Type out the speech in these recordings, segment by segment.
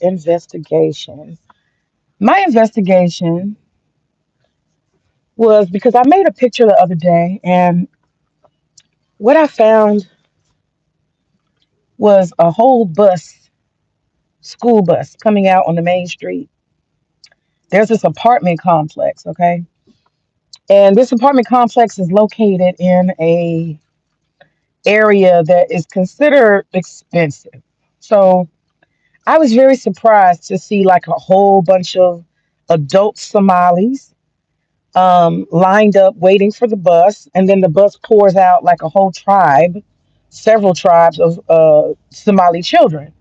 investigation. My investigation was because I made a picture the other day, and what I found was a whole bus, school bus, coming out on the main street. There's this apartment complex, okay? And this apartment complex is located in a area that is considered expensive. So I was very surprised to see like a whole bunch of adult Somalis lined up waiting for the bus, and then the bus pours out like a whole tribe, several tribes of Somali children.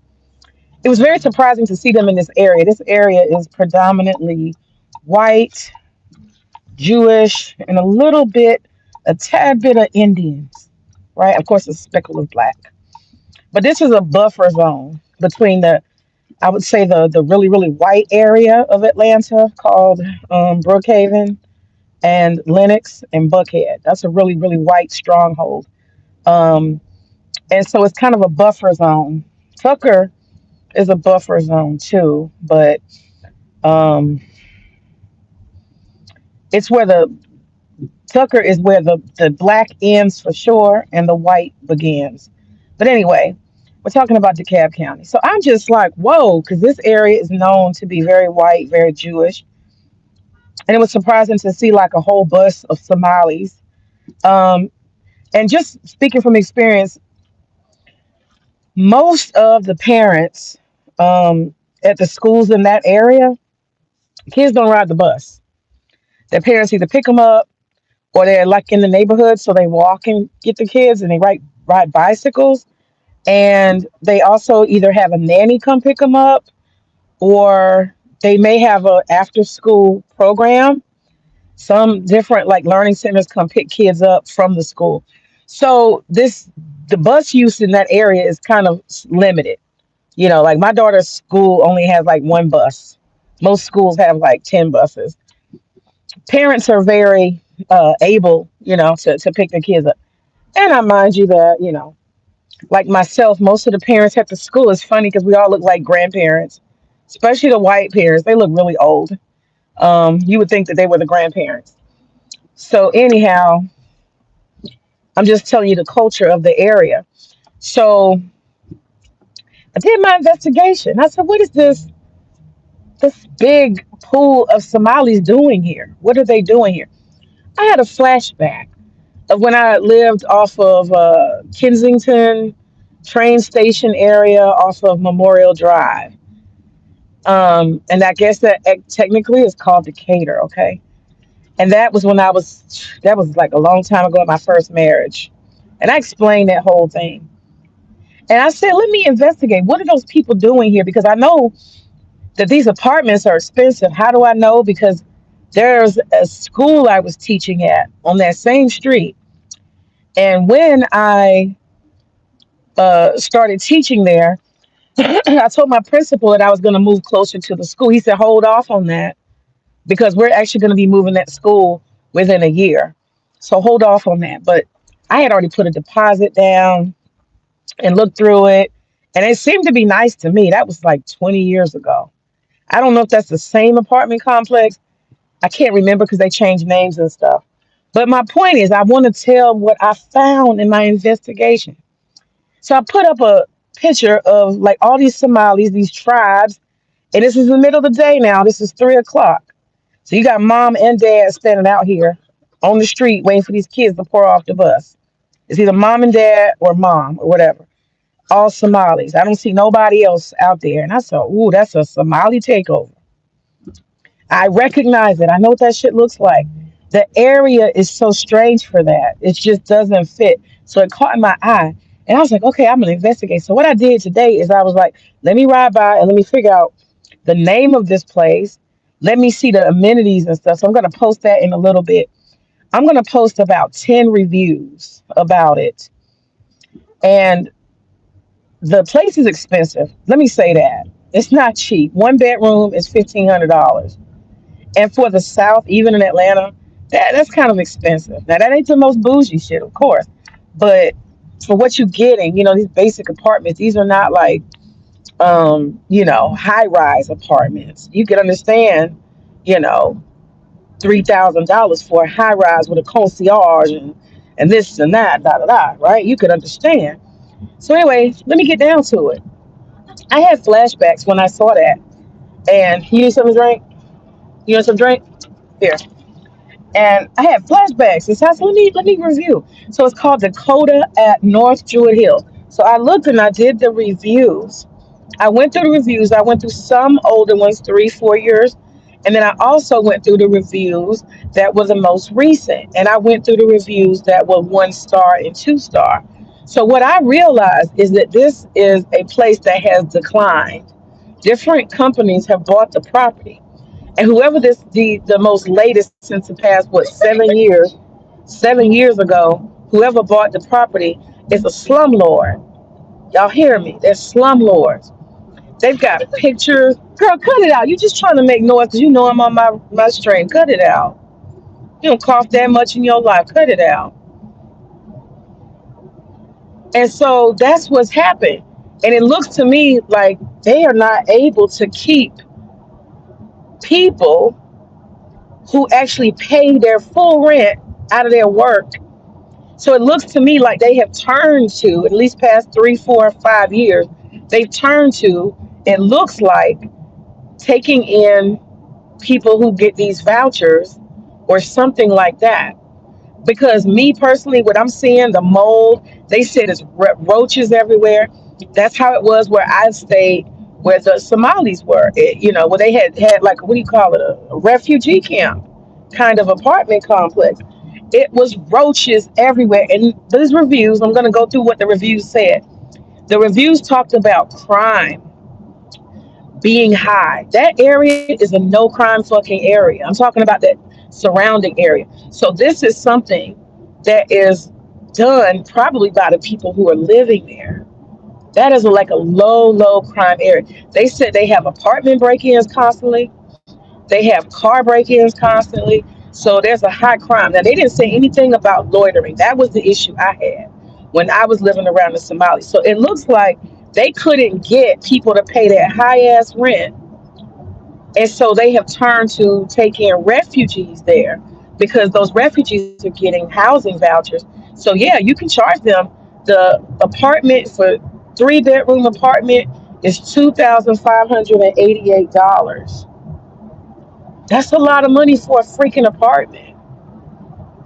It was very surprising to see them in this area. This area is predominantly white, Jewish, and a tad bit of Indians, right? Of course, a speckle of black. But this is a buffer zone between I would say the really, really white area of Atlanta called Brookhaven and Lenox and Buckhead. That's a really, really white stronghold. Um, and so it's kind of a buffer zone. Tucker is a buffer zone too, but um, it's where the Tucker is where the black ends for sure and the white begins. But anyway, we're talking about DeKalb County. So I'm just like, whoa, because this area is known to be very white, very Jewish. And it was surprising to see like a whole bus of Somalis. Um, and just speaking from experience, most of the parents at the schools in that area, kids don't ride the bus. Their parents either pick them up or they're like in the neighborhood, so they walk and get the kids and they ride bicycles. And they also either have a nanny come pick them up or they may have a after school program. Some different like learning centers come pick kids up from the school. So the bus use in that area is kind of limited. You know, like my daughter's school only has like one bus. Most schools have like 10 buses. Parents are very able, to pick their kids up. And I mind you that, like myself, most of the parents at the school is funny because we all look like grandparents, especially the white parents. They look really old. You would think that they were the grandparents. So anyhow, I'm just telling you the culture of the area. So I did my investigation. I said, what is this big pool of Somalis doing here? What are they doing here? I had a flashback of when I lived off of Kensington train station area off of Memorial Drive. And I guess that technically is called Decatur, okay? And that was like a long time ago at my first marriage. And I explained that whole thing. And I said, let me investigate. What are those people doing here? Because I know that these apartments are expensive. How do I know? Because there's a school I was teaching at on that same street. And when I started teaching there, I told my principal that I was going to move closer to the school. He said, hold off on that because we're actually going to be moving that school within a year. So hold off on that. But I had already put a deposit down and looked through it. And it seemed to be nice to me. That was like 20 years ago. I don't know if that's the same apartment complex. I can't remember because they changed names and stuff. But my point is, I want to tell what I found in my investigation. So I put up a picture of like all these Somalis, these tribes, and this is the middle of the day now. This is 3 o'clock. So you got mom and dad standing out here on the street waiting for these kids to pour off the bus. It's either mom and dad or mom or whatever. All Somalis. I don't see nobody else out there. And I said, ooh, that's a Somali takeover. I recognize it. I know what that shit looks like. The area is so strange for that. It just doesn't fit. So it caught my eye. And I was like, okay, I'm going to investigate. So what I did today is I was like, let me ride by and let me figure out the name of this place. Let me see the amenities and stuff. So I'm going to post that in a little bit. I'm going to post about 10 reviews about it. And the place is expensive. Let me say that. It's not cheap. One bedroom is $1,500. And for the South, even in Atlanta, that's kind of expensive. Now, that ain't the most bougie shit, of course. But for what you're getting, these basic apartments, these are not like high rise apartments. You can understand, you know, $3,000 for a high rise with a concierge and this and that, da da da, right? You could understand. So anyway, let me get down to it. I had flashbacks when I saw that. And you need something to drink? You want some drink? Here. And I had flashbacks. And so I said, let me review. So it's called Dakota at North Druid Hill. So I looked and I did the reviews. I went through the reviews. I went through some older ones, 3, 4 years. And then I also went through the reviews that were the most recent. And I went through the reviews that were 1 star and 2 star. So what I realized is that this is a place that has declined. Different companies have bought the property. And whoever the most latest since the past, what, 7 years, 7 years ago, whoever bought the property is a slumlord. Y'all hear me? They're slumlords. They've got pictures. Girl, cut it out. You just trying to make noise because you know I'm on my stream. Cut it out. You don't cough that much in your life. Cut it out. And so that's what's happened. And it looks to me like they are not able to keep people who actually pay their full rent out of their work. So it looks to me like they have turned to, at least past 3, 4, 5 years, they've turned to, it looks like, taking in people who get these vouchers or something like that. Because me personally, what I'm seeing, the mold, they said it's roaches everywhere. That's how it was where I stayed, where the Somalis were. Where they had like, what do you call it, a refugee camp kind of apartment complex. It was roaches everywhere. And these reviews, I'm going to go through what the reviews said. The reviews talked about crime being high. That area is a no crime fucking area. I'm talking about that surrounding area. So this is something that is done probably by the people who are living there. That is like a low crime area. They said they have apartment break-ins constantly. They have car break-ins constantly. So there's a high crime. Now they didn't say anything about loitering. That was the issue I had when I was living around the Somali. So it looks like they couldn't get people to pay that high ass rent, and so they have turned to taking refugees there because those refugees are getting housing vouchers. So yeah, you can charge them. The apartment for 3 bedroom apartment is $2,588. That's a lot of money for a freaking apartment.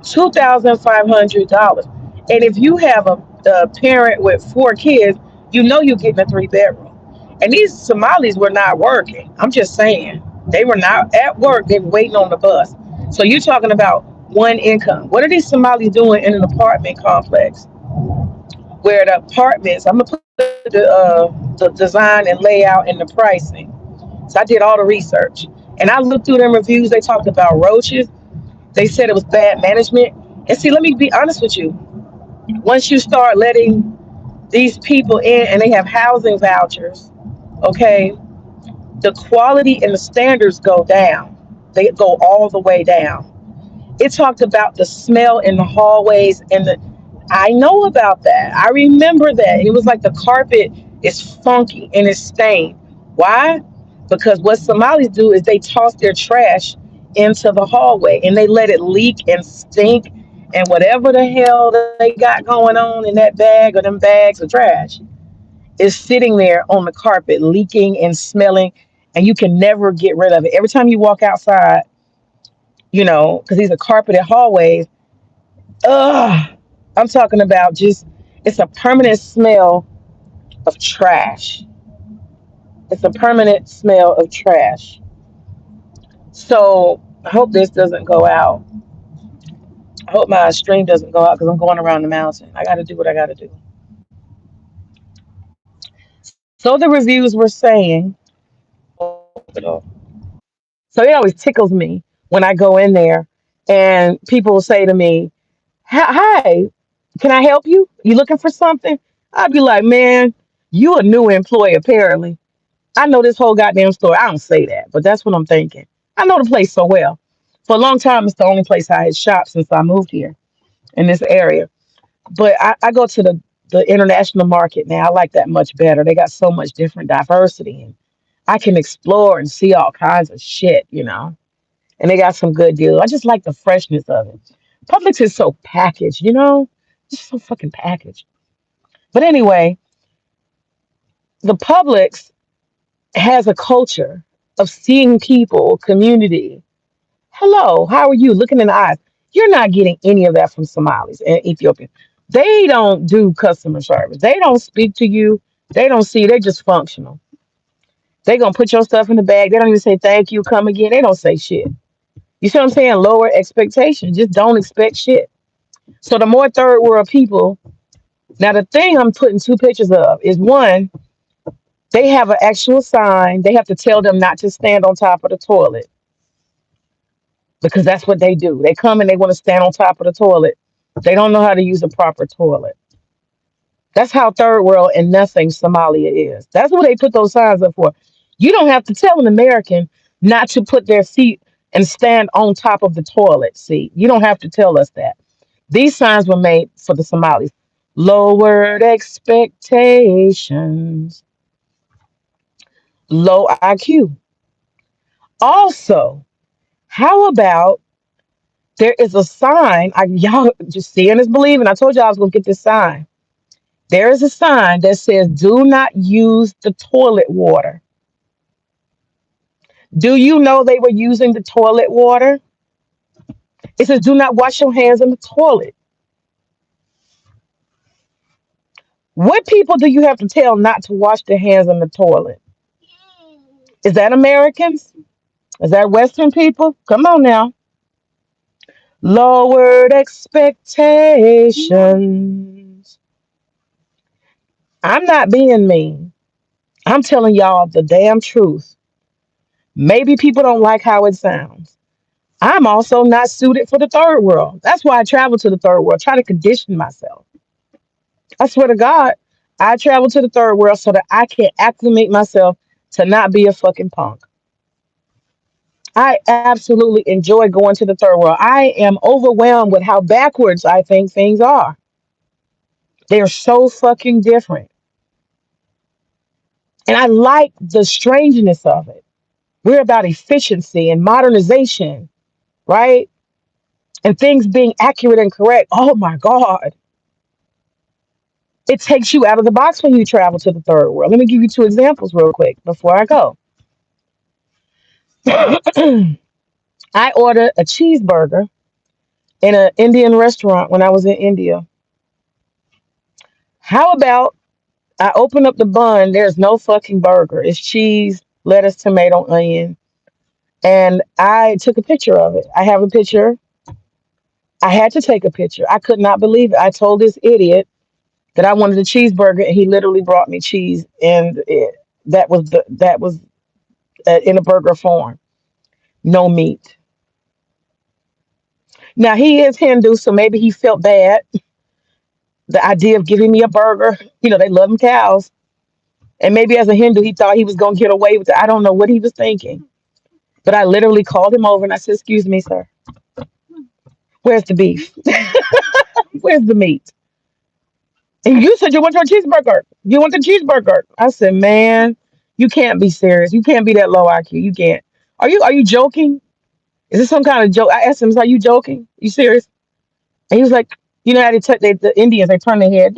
$2,500. And if you have a parent with 4 kids, you know you're getting a 3 bedroom. And these Somalis were not working. I'm just saying. They were not at work. They were waiting on the bus. So you're talking about one income. What are these Somalis doing in an apartment complex where the apartments, I'm going to put the design and layout and the pricing. So I did all the research. And I looked through them reviews. They talked about roaches. They said it was bad management. And see, let me be honest with you. Once you start letting these people in and they have housing vouchers, okay, the quality and the standards go down. They go all the way down. It talked about the smell in the hallways and the I know about that. I remember that. It was like the carpet is funky and it's stained. Why? Because what Somalis do is they toss their trash into the hallway and they let it leak and stink and whatever the hell they got going on in that bag or them bags of trash is sitting there on the carpet leaking and smelling, and you can never get rid of it. Every time you walk outside, because these are carpeted hallways. Ugh, I'm talking about just, it's a permanent smell of trash. It's a permanent smell of trash. So I hope this doesn't go out. I hope my stream doesn't go out because I'm going around the mountain. I got to do what I got to do. So the reviews were saying, open it up. So it always tickles me when I go in there and people will say to me, Hi, can I help you? You looking for something? I'd be like, man, you a new employee apparently. I know this whole goddamn store. I don't say that, but that's what I'm thinking. I know the place so well. For a long time, it's the only place I had shopped since I moved here in this area. But I go to the international market now. I like that much better. They got so much different diversity, and I can explore and see all kinds of shit. And they got some good deals. I just like the freshness of it. Publix is so packaged. Just so fucking packaged. But anyway, the Publix has a culture of seeing people, community. Hello, how are you? Looking in the eyes. You're not getting any of that from Somalis and Ethiopians. They don't do customer service. They don't speak to you. They don't see. They're just functional. They gonna put your stuff in the bag. They don't even say thank you, come again. They don't say shit. You see what I'm saying? Lower expectations. Just don't expect shit. So the more third world people. Now the thing I'm putting two pictures of is one. They have an actual sign. They have to tell them not to stand on top of the toilet because that's what they do. They come and they want to stand on top of the toilet. They don't know how to use a proper toilet. That's how third world and nothing Somalia is. That's what they put those signs up for. You don't have to tell an American not to put their seat and stand on top of the toilet seat. You don't have to tell us that. These signs were made for the Somalis. Lowered expectations, low IQ. Also, how about there is a sign? Y'all just seeing is believing. I told y'all I was gonna get this sign. There is a sign that says, "Do not use the toilet water." Do you know they were using the toilet water? It says, "Do not wash your hands in the toilet." What people do you have to tell not to wash their hands in the toilet? Is that Americans? Is that Western people? Come on now. Lowered expectations. I'm not being mean. I'm telling y'all the damn truth. Maybe people don't like how it sounds. I'm also not suited for the third world. That's why I travel to the third world, try to condition myself. I swear to God, I travel to the third world so that I can acclimate myself to not be a fucking punk. I absolutely enjoy going to the third world. I am overwhelmed with how backwards I think things are. They're so fucking different. And I like the strangeness of it. We're about efficiency and modernization, right? And things being accurate and correct. Oh my God. It takes you out of the box when you travel to the third world. Let me give you two examples real quick before I go. I ordered a cheeseburger in an Indian restaurant when I was in India. How about I open up the bun? There's no fucking burger. It's cheese, lettuce, tomato, onion. And I took a picture of it. I have a picture. I had to take a picture. I could not believe it. I told this idiot that I wanted a cheeseburger, and he literally brought me cheese, and that was in a burger form, no meat. Now he is Hindu, so maybe he felt bad. The idea of giving me a burger, they love them cows, and maybe as a Hindu, he thought he was gonna get away with it. I don't know what he was thinking, but I literally called him over and I said, "Excuse me, sir, where's the beef? Where's the meat?" And you said you want your cheeseburger. You want the cheeseburger. I said, "Man, you can't be serious. You can't be that low IQ. You can't. Are you joking? Is this some kind of joke?" I asked him, "Are you joking? You serious?" And he was like, how the Indians, they turn their head,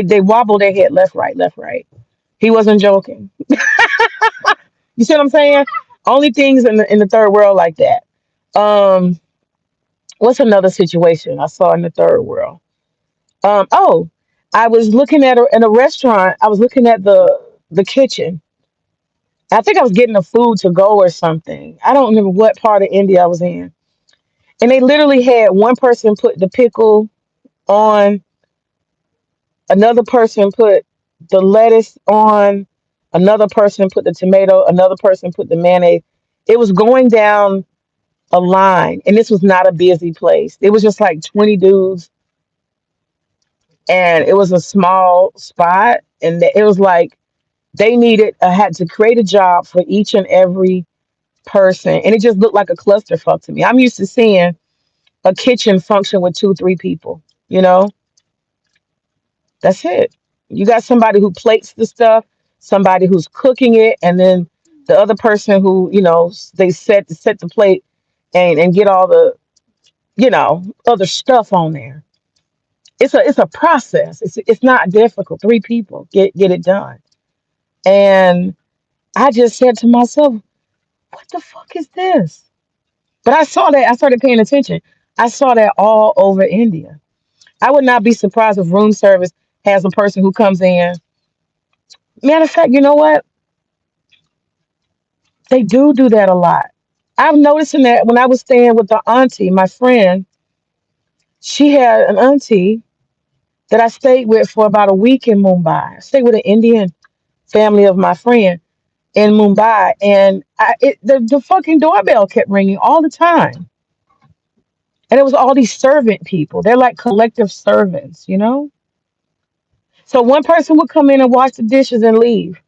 they wobble their head left, right, left, right. He wasn't joking. You see what I'm saying? Only things in the third world like that. Um, what's another situation I saw in the third world? Oh, I was looking at in a restaurant. I was looking at the kitchen. I think I was getting a food to go or something. I don't remember what part of India I was in. And they literally had one person put the pickle on, another person put the lettuce on, another person put the tomato, another person put the mayonnaise. It was going down a line, and this was not a busy place. It was just like 20 dudes, and it was a small spot, and it was like they had to create a job for each and every person, and it just looked like a clusterfuck to me. I'm used to seeing a kitchen function with two, three people, you know. That's it. You got somebody who plates the stuff, somebody who's cooking it, and then the other person who, they set the plate and get all the, other stuff on there. It's a process. It's not difficult. Three people get it done. And I just said to myself, what the fuck is this? But I saw that, I started paying attention. I saw that all over India. I would not be surprised if room service has a person who comes in. Matter of fact, you know what? They do that a lot. I'm noticing that when I was staying with the auntie, my friend, she had an auntie that I stayed with for about a week in Mumbai. I stayed with an Indian family of my friend in Mumbai, and the fucking doorbell kept ringing all the time. And it was all these servant people. They're like collective servants. So one person would come in and wash the dishes and leave.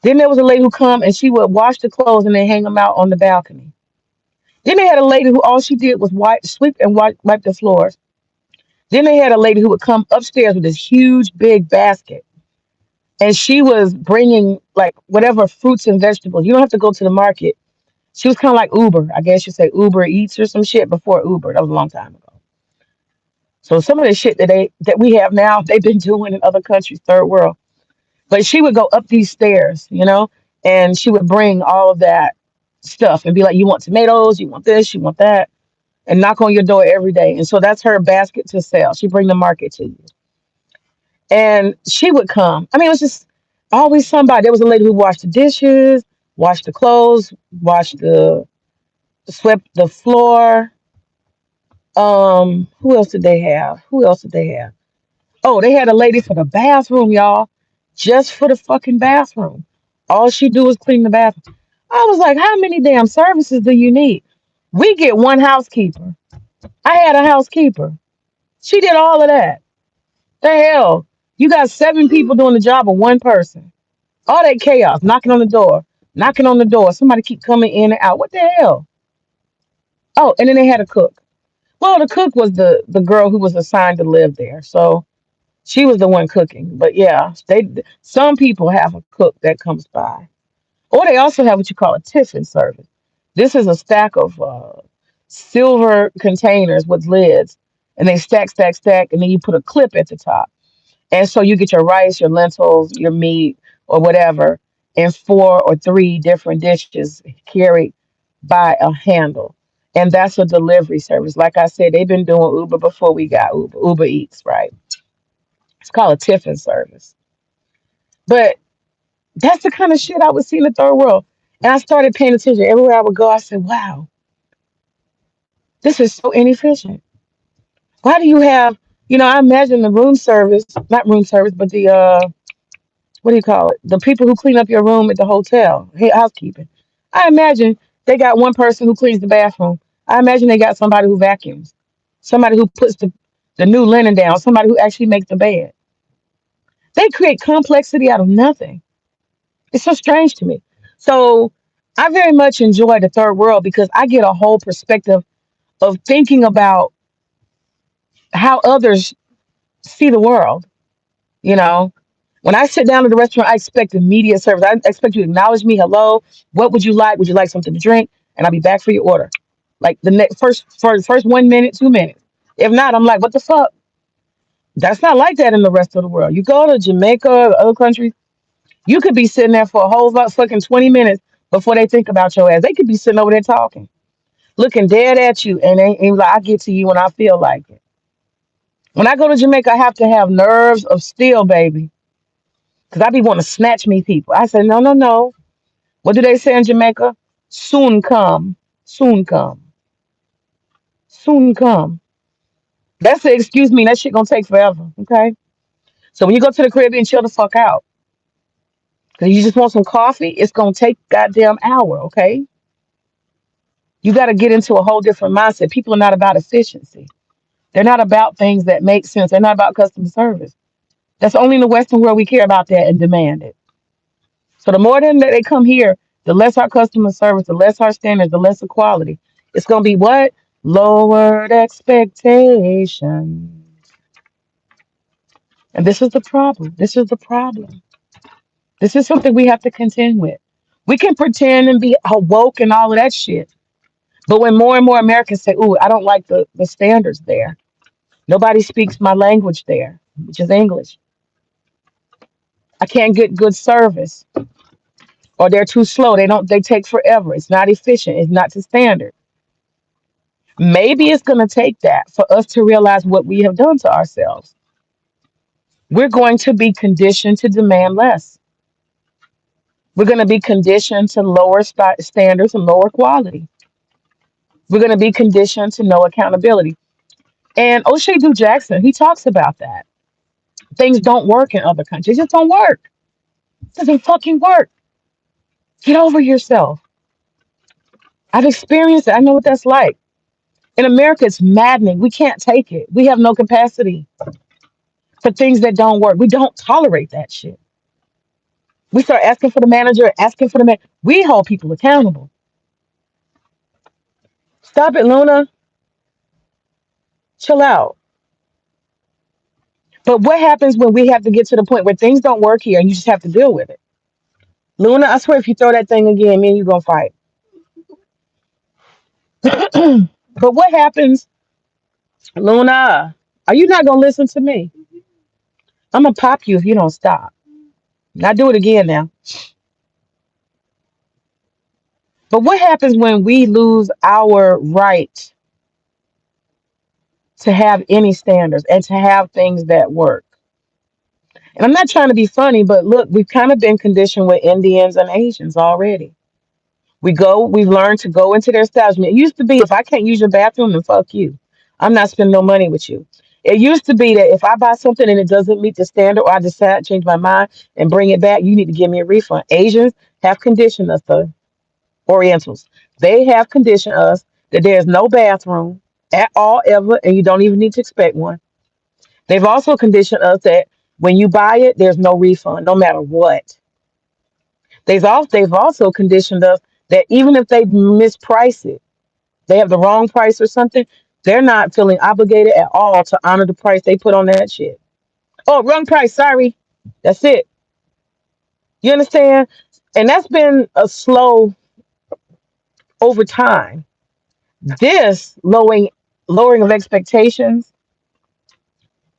Then there was a lady who come and she would wash the clothes and then hang them out on the balcony. Then they had a lady who all she did was sweep and wipe the floors. Then they had a lady who would come upstairs with this huge big basket, and she was bringing like whatever fruits and vegetables. You don't have to go to the market. She was kind of like Uber, I guess you say Uber Eats or some shit before Uber. That was a long time ago. So some of the shit that we have now, they've been doing in other countries, third world. But she would go up these stairs, and she would bring all of that stuff and be like, "You want tomatoes? You want this? You want that?" And knock on your door every day. And so that's her basket to sell. She bring the market to you. And she would come. I mean, it was just always somebody. There was a lady who washed the dishes, washed the clothes, washed swept the floor. Who else did they have? Who else did they have? Oh, they had a lady for the bathroom, y'all. Just for the fucking bathroom. All she do is clean the bathroom. I was like, how many damn services do you need? We get one housekeeper. I had a housekeeper. She did all of that. The hell? You got seven people doing the job of one person. All that chaos, knocking on the door, knocking on the door. Somebody keep coming in and out. What the hell? Oh, and then they had a cook. Well, the cook was the girl who was assigned to live there. So she was the one cooking. But yeah, some people have a cook that comes by. Or they also have what you call a tiffin service. This is a stack of silver containers with lids, and they stack, stack, stack, and then you put a clip at the top. And so you get your rice, your lentils, your meat, or whatever, in four or three different dishes carried by a handle. And that's a delivery service. Like I said, they've been doing Uber before we got Uber Eats, right? It's called a tiffin service. But that's the kind of shit I would see in the third world. And I started paying attention everywhere I would go. I said, wow, this is so inefficient. Why do you I imagine the room service, not room service, but the what do you call it? The people who clean up your room at the hotel, housekeeping. I imagine they got one person who cleans the bathroom. I imagine they got somebody who vacuums, somebody who puts the new linen down, somebody who actually makes the bed. They create complexity out of nothing. It's so strange to me. So I very much enjoy the third world because I get a whole perspective of thinking about how others see the world. You know, when I sit down at the restaurant, I expect immediate service. I expect you to acknowledge me. Hello, what would you like? Would you like something to drink? And I'll be back for your order. Like the next for the first 1 minute, 2 minutes. If not, I'm like, what the fuck? That's not like that in the rest of the world. You go to Jamaica, or other countries, you could be sitting there for a whole fucking 20 minutes before they think about your ass. They could be sitting over there talking, looking dead at you, and they like, I get to you when I feel like it. When I go to Jamaica, I have to have nerves of steel, baby. Because I be wanting to snatch me people. I say, no, no, no. What do they say in Jamaica? Soon come. Soon come. Soon come. That's the excuse me. That shit gonna take forever. Okay. So when you go to the Caribbean, chill the fuck out. Because you just want some coffee, it's gonna take goddamn hour, okay? You gotta get into a whole different mindset. People are not about efficiency. They're not about things that make sense. They're not about customer service. That's only in the Western world we care about that and demand it. So the more them that they come here, the less our customer service, the less our standards, the less the quality. It's gonna be what? Lowered expectations. And this is the problem. This is the problem. This is something we have to contend with. We can pretend and be woke and all of that shit. But when more and more Americans say, ooh, I don't like the standards there. Nobody speaks my language there, which is English. I can't get good service. Or they're too slow. They take forever. It's not efficient. It's not to standard. Maybe it's gonna take that for us to realize what we have done to ourselves. We're going to be conditioned to demand less. We're going to be conditioned to lower standards and lower quality. We're going to be conditioned to no accountability. And O'Shea Du Jackson, he talks about that. Things don't work in other countries. It just don't work. It doesn't fucking work. Get over yourself. I've experienced it. I know what that's like. In America, it's maddening. We can't take it. We have no capacity for things that don't work. We don't tolerate that shit. We start asking for the manager, asking for the man. We hold people accountable. Stop it, Luna. Chill out. But what happens when we have to get to the point where things don't work here and you just have to deal with it? Luna, I swear if you throw that thing again, me and you gonna fight. But what happens, Luna? Are you not gonna listen to me? I'm gonna pop you if you don't stop. Now do it again now. But what happens when we lose our right to have any standards and to have things that work? And I'm not trying to be funny, but look, we've kind of been conditioned with Indians and Asians already. We've learned to go into their establishment. It used to be if I can't use your bathroom, then fuck you. I'm not spending no money with you. It used to be that if I buy something and it doesn't meet the standard or I decide to change my mind and bring it back, you need to give me a refund. Asians have conditioned us, the Orientals. They have conditioned us that there's no bathroom at all ever, and you don't even need to expect one. They've also conditioned us that when you buy it, there's no refund, no matter what. They've also conditioned us that even if they misprice it, they have the wrong price or something, they're not feeling obligated at all to honor the price they put on that shit. Oh, wrong price, sorry. That's it. You understand? And that's been a slow over time. This lowering of expectations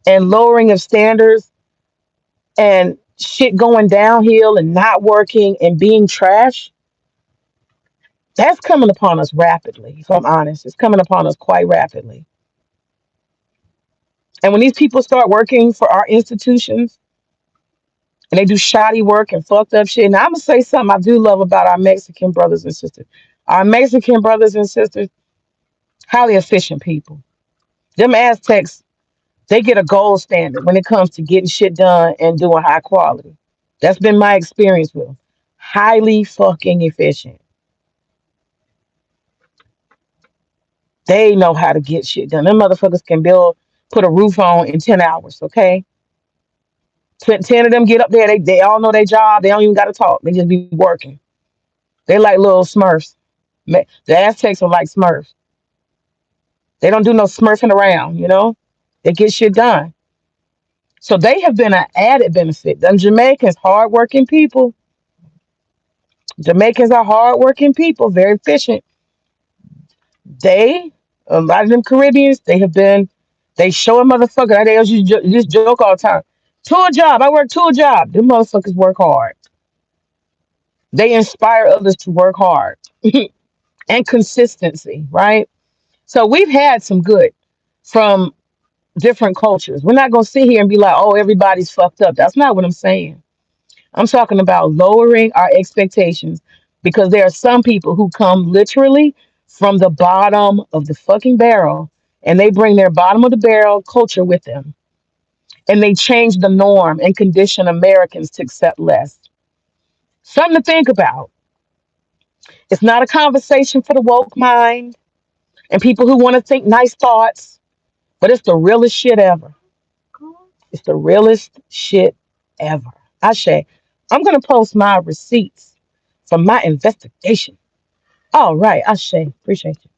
and lowering of standards and shit going downhill and not working and being trash, that's coming upon us rapidly, if I'm honest. It's coming upon us quite rapidly. And when these people start working for our institutions and they do shoddy work and fucked up shit, and I'm gonna say something I do love about our Mexican brothers and sisters. Our Mexican brothers and sisters, highly efficient people. Them Aztecs, they get a gold standard when it comes to getting shit done and doing high quality. That's been my experience with them. Highly fucking efficient. They know how to get shit done. Them motherfuckers can put a roof on in 10 hours, okay? 10 of them get up there. They all know their job. They don't even got to talk. They just be working. They like little Smurfs. The Aztecs are like Smurfs. They don't do no smurfing around, you know? They get shit done. So they have been an added benefit. Them Jamaicans, hardworking people. Jamaicans are hardworking people, very efficient. A lot of them Caribbeans, they show a motherfucker. They just joke all the time. To a job. I work to a job. Them motherfuckers work hard. They inspire others to work hard and consistency, right? So we've had some good from different cultures. We're not going to sit here and be like, oh, everybody's fucked up. That's not what I'm saying. I'm talking about lowering our expectations because there are some people who come literally from the bottom of the fucking barrel and they bring their bottom of the barrel culture with them and they change the norm and condition Americans to accept less. Something to think about. It's not a conversation for the woke mind and people who want to think nice thoughts, but it's the realest shit ever. It's the realest shit ever. Ashe, I'm going to post my receipts from my investigation. All right, Ashe, appreciate you.